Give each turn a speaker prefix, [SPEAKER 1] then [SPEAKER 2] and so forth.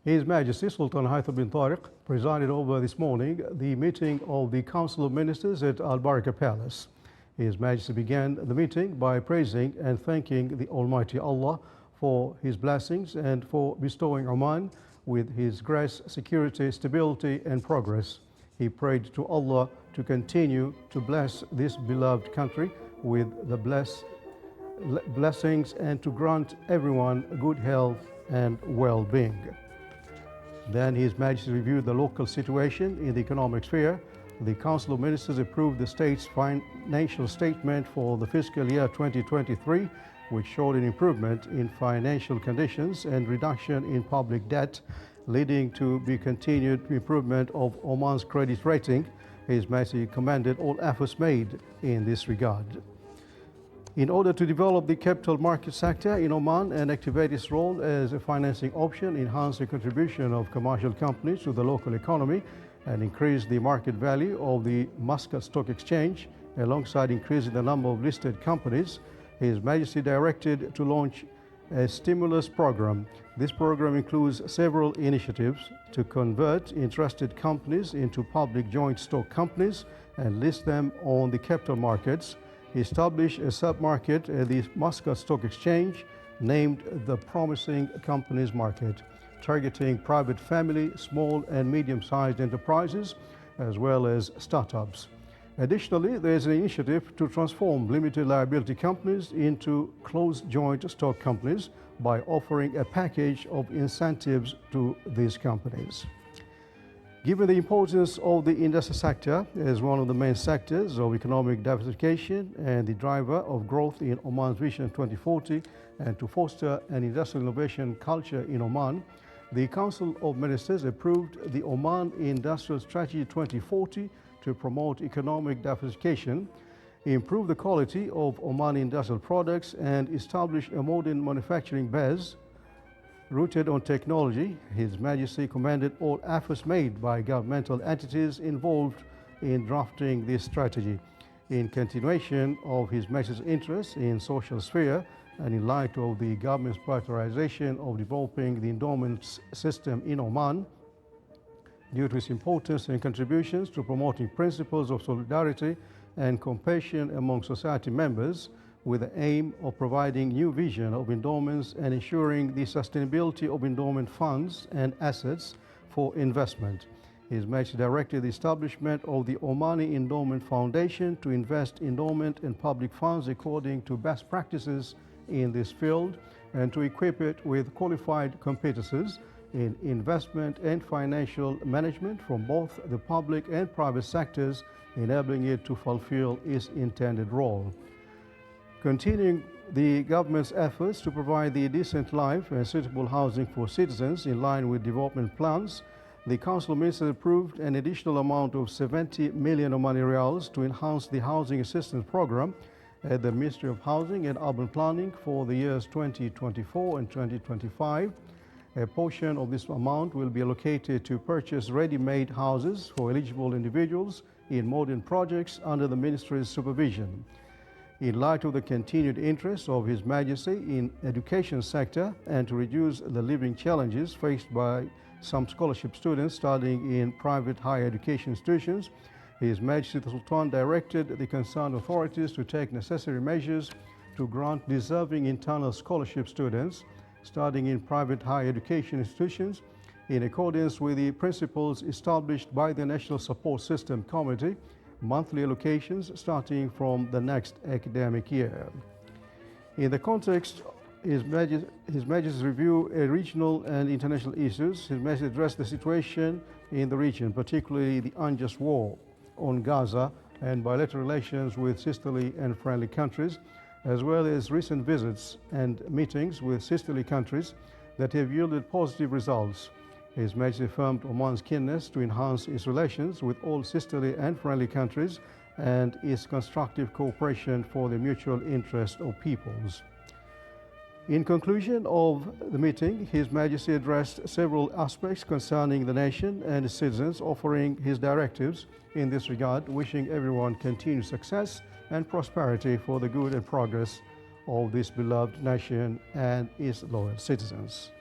[SPEAKER 1] His Majesty Sultan bin Tariq presided over this morning the meeting of the Council of Ministers at Al Baraka Palace. His Majesty began the meeting by praising and thanking the Almighty Allah for His blessings and for bestowing Oman with His grace, security, stability and progress. He prayed to Allah to continue to bless this beloved country with the blessings and to grant everyone good health and well-being. Then His Majesty reviewed the local situation in the economic sphere. The Council of Ministers approved the state's financial statement for the fiscal year 2023, which showed an improvement in financial conditions and reduction in public debt, leading to the continued improvement of Oman's credit rating. His Majesty commended all efforts made in this regard. In order to develop the capital market sector in Oman and activate its role as a financing option, enhance the contribution of commercial companies to the local economy, and increase the market value of the Muscat Stock Exchange, alongside increasing the number of listed companies, His Majesty directed to launch a stimulus program. This program includes several initiatives to convert interested companies into public joint stock companies and list them on the capital markets, establish a sub-market at the Muscat Stock Exchange named the Promising Companies Market, targeting private family, small and medium-sized enterprises, as well as startups. Additionally, there is an initiative to transform limited liability companies into closed joint stock companies by offering a package of incentives to these companies. Given the importance of the industry sector as one of the main sectors of economic diversification and the driver of growth in Oman's Vision 2040, and to foster an industrial innovation culture in Oman, the Council of Ministers approved the Oman Industrial Strategy 2040 to promote economic diversification, improve the quality of Oman industrial products, and establish a modern manufacturing base rooted on technology. His Majesty commended all efforts made by governmental entities involved in drafting this strategy. In continuation of His Majesty's interest in social sphere and in light of the government's prioritization of developing the endowment system in Oman, due to its importance and contributions to promoting principles of solidarity and compassion among society members, with the aim of providing new vision of endowments and ensuring the sustainability of endowment funds and assets for investment. His Majesty directed the establishment of the Omani Endowment Foundation to invest endowment and public funds according to best practices in this field and to equip it with qualified competitors in investment and financial management from both the public and private sectors, enabling it to fulfill its intended role. Continuing the government's efforts to provide the decent life and suitable housing for citizens in line with development plans, the Council of Ministers approved an additional amount of 70 million Omani Riyals to enhance the housing assistance program at the Ministry of Housing and Urban Planning for the years 2024 and 2025. A portion of this amount will be allocated to purchase ready-made houses for eligible individuals in modern projects under the Ministry's supervision. In light of the continued interest of His Majesty in education sector and to reduce the living challenges faced by some scholarship students studying in private higher education institutions, His Majesty the Sultan directed the concerned authorities to take necessary measures to grant deserving internal scholarship students studying in private higher education institutions in accordance with the principles established by the National Support System Committee, monthly allocations starting from the next academic year. In the context His Majesty's review of regional and international issues, His Majesty addressed the situation in the region, particularly the unjust war on Gaza and bilateral relations with sisterly and friendly countries, as well as recent visits and meetings with sisterly countries that have yielded positive results. His Majesty affirmed Oman's keenness to enhance its relations with all sisterly and friendly countries and its constructive cooperation for the mutual interest of peoples. In conclusion of the meeting, His Majesty addressed several aspects concerning the nation and its citizens, offering his directives in this regard, wishing everyone continued success and prosperity for the good and progress of this beloved nation and its loyal citizens.